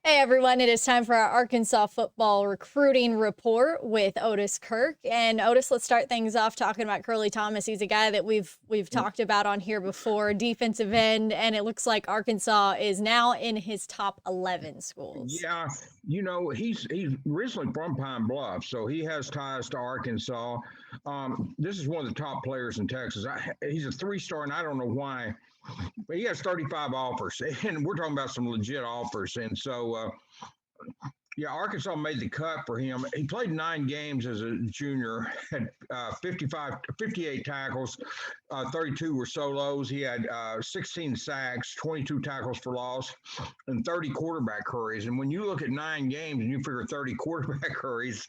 Hey everyone, it is time for our Arkansas football recruiting report with Otis Kirk. And Otis, let's start things off talking about Curly Thomas. He's a guy that we've talked about on here before, defensive end, and it looks like Arkansas is now in his top 11 schools. Yeah, he's originally from Pine Bluff, so he has ties to Arkansas. This is one of the top players in Texas. He's a three-star, and I don't know why, but he has 35 offers, and we're talking about some legit offers. And so yeah, Arkansas made the cut for him. He played 9 games as a junior, had 58 tackles, 32 were solos. He had 16 sacks, 22 tackles for loss, and 30 quarterback hurries. And when you look at 9 games and you figure 30 quarterback hurries,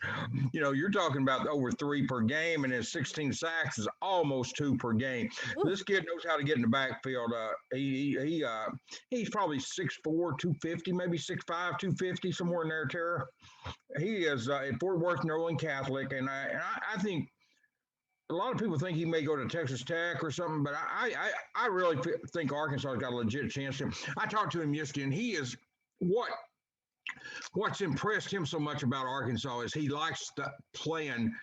you're talking about over 3 per game, and his 16 sacks is almost 2 per game. Ooh. This kid knows how to get in the backfield. He's probably 6'4", 250, maybe 6'5", 250, somewhere in there, Tara. He is at Fort Worth Northern Catholic, and I think a lot of people think he may go to Texas Tech or something, but I really think Arkansas has got a legit chance to him. I talked to him yesterday, and he is what's impressed him so much about Arkansas is he likes the playing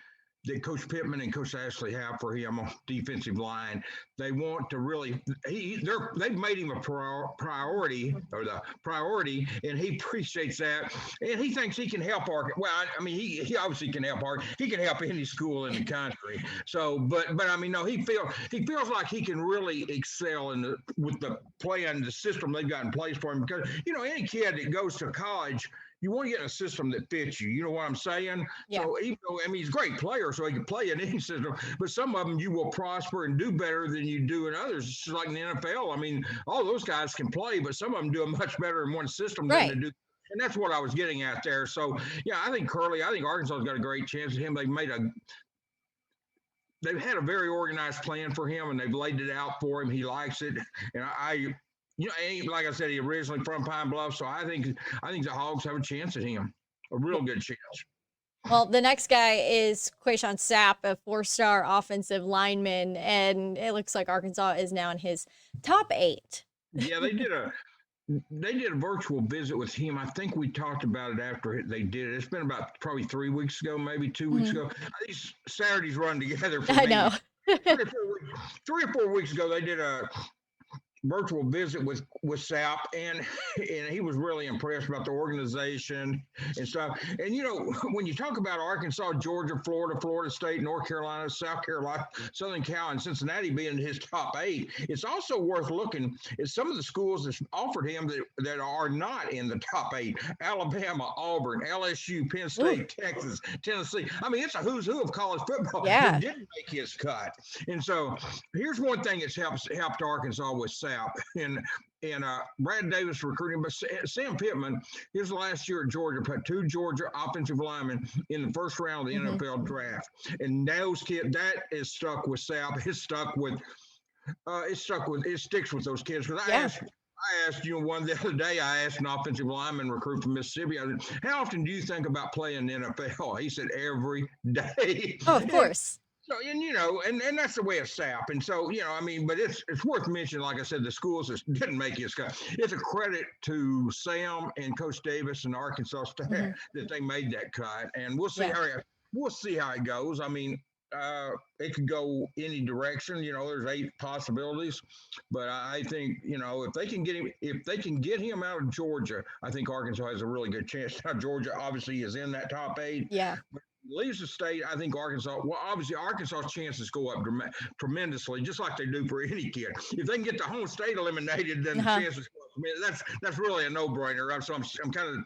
that Coach Pittman and Coach Ashley have for him on defensive line. They want to really they've made him a priority, or the priority, and he appreciates that. And he thinks he can help Arkansas. Well, I mean, he obviously can help Arkansas. He can help any school in the country. So, but I mean, no, he feels like he can really excel with the plan, the system they've got in place for him. Because any kid that goes to college, you want to get a system that fits you. You know what I'm saying? Yeah. So even though, he's a great player, so he can play in any system, but some of them you will prosper and do better than you do in others. It's just like in the NFL. I mean, all those guys can play, but some of them do much better in one system than they do. And that's what I was getting at there. So, yeah, I think Arkansas's got a great chance at him. They've had a very organized plan for him, and they've laid it out for him. He likes it. And like I said, he originally from Pine Bluff, so I think the Hogs have a chance at him, a real good chance. Well, the next guy is Sal Sapp, a 4-star offensive lineman, and it looks like Arkansas is now in his top 8. Yeah, they did a virtual visit with him. I think we talked about it after they did it. It's been about probably 3 weeks ago, maybe 2 weeks ago. These Saturdays run together for me. I know. 3 or 4 weeks ago, they did a virtual visit with Sapp, and he was really impressed about the organization and stuff. And when you talk about Arkansas, Georgia, Florida State, North Carolina, South Carolina, Southern Cal, and Cincinnati being his top 8, it's also worth looking at some of the schools that offered him that are not in the top 8: Alabama, Auburn, LSU, Penn State, Texas, Tennessee. I mean, it's a who's who of college football that didn't make his cut. And so here's one thing that's helped Arkansas with Sapp and Brad Davis recruiting, but Sam Pittman, his last year at Georgia, put 2 Georgia offensive linemen in the first round of the NFL draft, and those kids, that is stuck with Sapp. It sticks with those kids. Because I asked one the other day. I asked an offensive lineman recruit from Mississippi, I said, "How often do you think about playing the NFL?" He said, "Every day." Oh, of course. So, and that's the way it's Sapp. And so, but it's worth mentioning, like I said, the schools that didn't make his cut. It's a credit to Sam and Coach Davis and Arkansas staff that they made that cut. And we'll see how it goes. I mean, it could go any direction. There's 8 possibilities, but I think if they can get him out of Georgia, I think Arkansas has a really good chance. Now Georgia obviously is in that top 8. Yeah. But leaves the state, I think obviously Arkansas's chances go up tremendously, just like they do for any kid. If they can get the home state eliminated, then the chances go up. I mean, that's really a no-brainer. So I'm kind of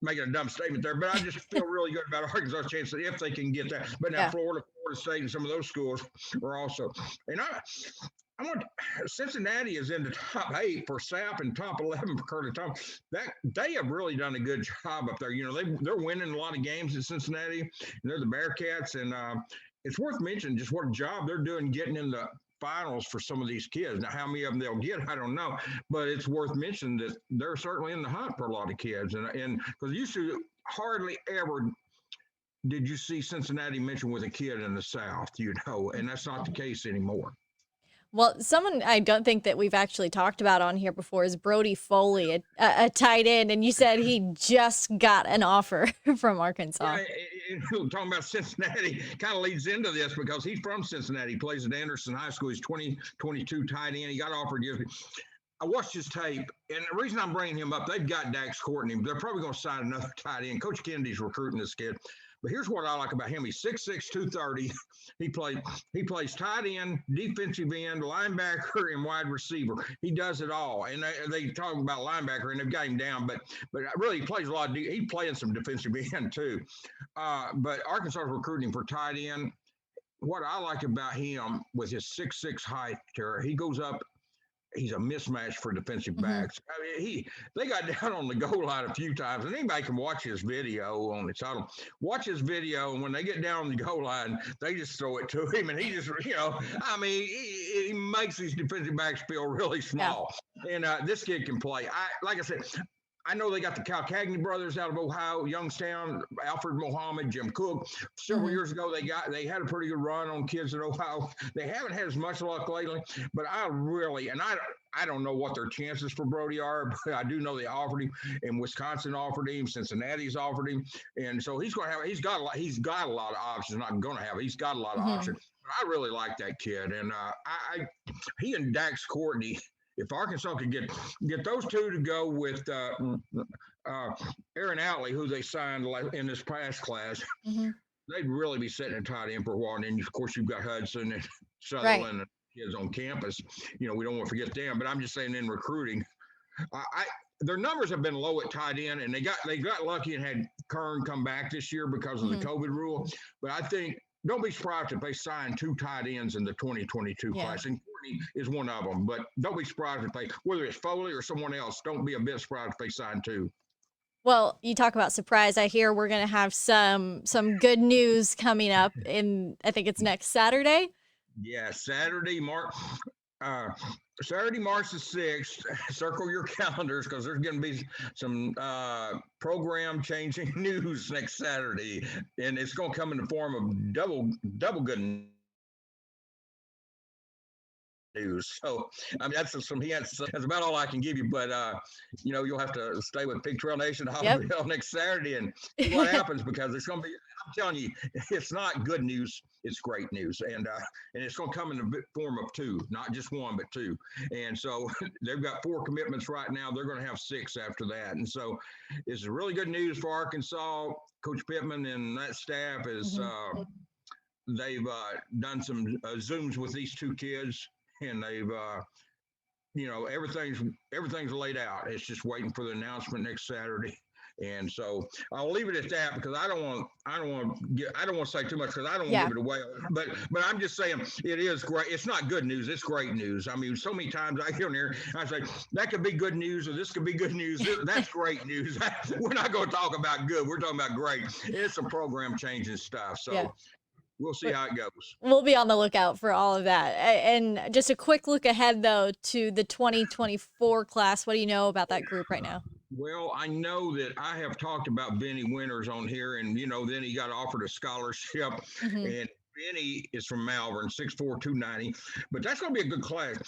making a dumb statement there, but I just feel really good about Arkansas's chances if they can get that. But now Florida State and some of those schools are also. And I want Cincinnati is in the top 8 for Sapp and top 11 for Curly Thomas. That they have really done a good job up there. They're winning a lot of games in Cincinnati. And they're the Bearcats, and it's worth mentioning just what a job they're doing getting in the finals for some of these kids. Now, how many of them they'll get, I don't know, but it's worth mentioning that they're certainly in the hunt for a lot of kids. And because used to hardly ever did you see Cincinnati mentioned with a kid in the South, and that's not the case anymore. Well, someone I don't think that we've actually talked about on here before is Brody Foley, a tight end, and you said he just got an offer from Arkansas. Yeah, talking about Cincinnati kind of leads into this because he's from Cincinnati. He plays at Anderson High School. He's 2022 tight end. He got offered yesterday. I watched his tape, and the reason I'm bringing him up, they've got Dax Courtney. They're probably going to sign another tight end. Coach Kennedy's recruiting this kid. But here's what I like about him. He's 6'6", 230. He plays tight end, defensive end, linebacker, and wide receiver. He does it all. And they talk about linebacker, and they've got him down. But really, he plays a lot. He's playing some defensive end, too. But Arkansas is recruiting for tight end. What I like about him with his 6'6" height, he goes up. He's a mismatch for defensive backs. I mean, they got down on the goal line a few times, and anybody can watch his video on the title. Watch his video, and when they get down on the goal line, they just throw it to him, and he just, I mean, he makes these defensive backs feel really small. Yeah. And this kid can play. Like I said, I know they got the Calcagney brothers out of Ohio, Youngstown, Alfred Muhammad, Jim Cook. Several years ago, they had a pretty good run on kids in Ohio. They haven't had as much luck lately, but I don't know what their chances for Brody are, but I do know they offered him, and Wisconsin offered him, Cincinnati's offered him, and so he's got a lot of options. Not going to have it. He's got a lot of options. I really like that kid, and he and Dax Courtney. If Arkansas could get those two to go with Aaron Outley, who they signed in this past class, they'd really be setting a tight end for a while. And then, of course, you've got Hudson and Sutherland and kids on campus. We don't want to forget them. But I'm just saying, in recruiting, their numbers have been low at tight end, and they got lucky and had Kern come back this year because of the COVID rule. But I think. Don't be surprised if they sign two tight ends in the 2022 class. And Courtney is one of them. But don't be surprised if whether it's Foley or someone else, don't be a bit surprised if they sign two. Well, you talk about surprise. I hear we're going to have some good news coming up I think it's next Saturday. Yeah, Saturday, March the 6th. Circle your calendars because there's going to be some program changing news next Saturday, and it's going to come in the form of double good news. So I mean that's about all I can give you, but you'll have to stay with Pig Trail Nation next Saturday and see what happens, because it's going to be, I'm telling you, it's not good news, it's great news, and it's going to come in the form of two, not just one but two. And so they've got 4 commitments right now. They're going to have 6 after that, and so it's really good news for Arkansas. Coach Pittman and that staff is they've done some Zooms with these 2 kids. And they've, everything's laid out. It's just waiting for the announcement next Saturday. And so I'll leave it at that, because I don't want to say too much, because I don't want to give it away. But I'm just saying it is great. It's not good news. It's great news. I mean, so many times I hear in here, I say that could be good news, or this could be good news. That's great news. We're not going to talk about good. We're talking about great. It's some program changing stuff. So. Yeah. We'll see how it goes. We'll be on the lookout for all of that. And just a quick look ahead, though, to the 2024 class. What do you know about that group right now? Well, I know that I have talked about Benny Winters on here, and, then he got offered a scholarship. And Benny is from Malvern, 6'4", 290. But that's going to be a good class.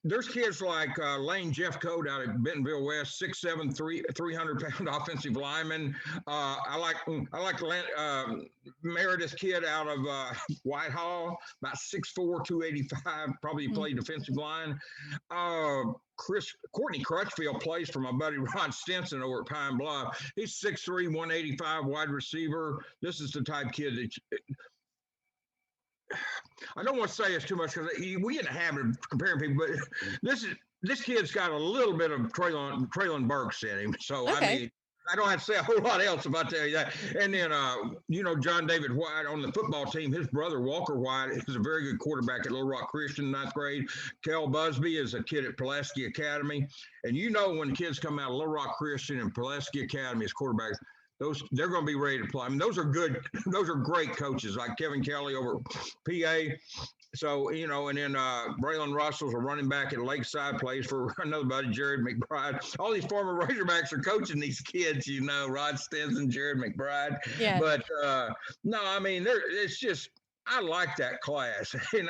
There's kids like Lane Jeffcoat out at Bentonville West, 6'7", 300-pound offensive lineman. I like Meredith kid out of Whitehall, about 6'4", 285, probably played defensive line. Courtney Crutchfield plays for my buddy Ron Stinson over at Pine Bluff. He's 6'3", 185, wide receiver. This is the type kid that I don't want to say it's too much, because we didn't have it comparing people, but this kid's got a little bit of Traylon Burks in him. So okay. I mean, I don't have to say a whole lot else if I tell you that. And then John David White on the football team, his brother Walker White is a very good quarterback at Little Rock Christian, 9th grade. Kel Busby is a kid at Pulaski Academy. And when kids come out of Little Rock Christian and Pulaski Academy as quarterbacks, they're going to be ready to play. I mean, those are great coaches, like Kevin Kelly over PA. So, and then Braylon Russell's a running back at Lakeside, plays for another buddy, Jared McBride. All these former Razorbacks are coaching these kids, Rod Stinson, Jared McBride. Yeah. But, no, I mean, it's just, I like that class. And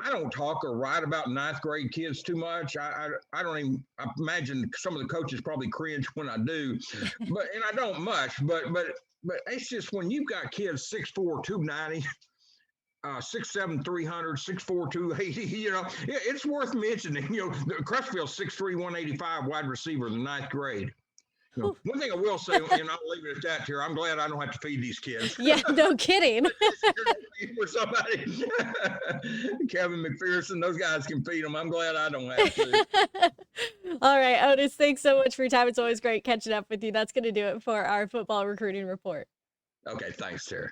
I don't talk or write about ninth grade kids too much. I don't even. I imagine some of the coaches probably cringe when I do, and I don't much. But it's just when you've got kids 6'4", 290. 6'7", 300, 6'4", 280. It's worth mentioning. Crutchfield's 6'3", 185 wide receiver in the ninth grade. One thing I will say, and I'll leave it at that here, I'm glad I don't have to feed these kids. Yeah, no kidding. For somebody, Kevin McPherson, those guys can feed them. I'm glad I don't have to. All right, Otis, thanks so much for your time. It's always great catching up with you. That's going to do it for our football recruiting report. Okay, thanks, Sarah.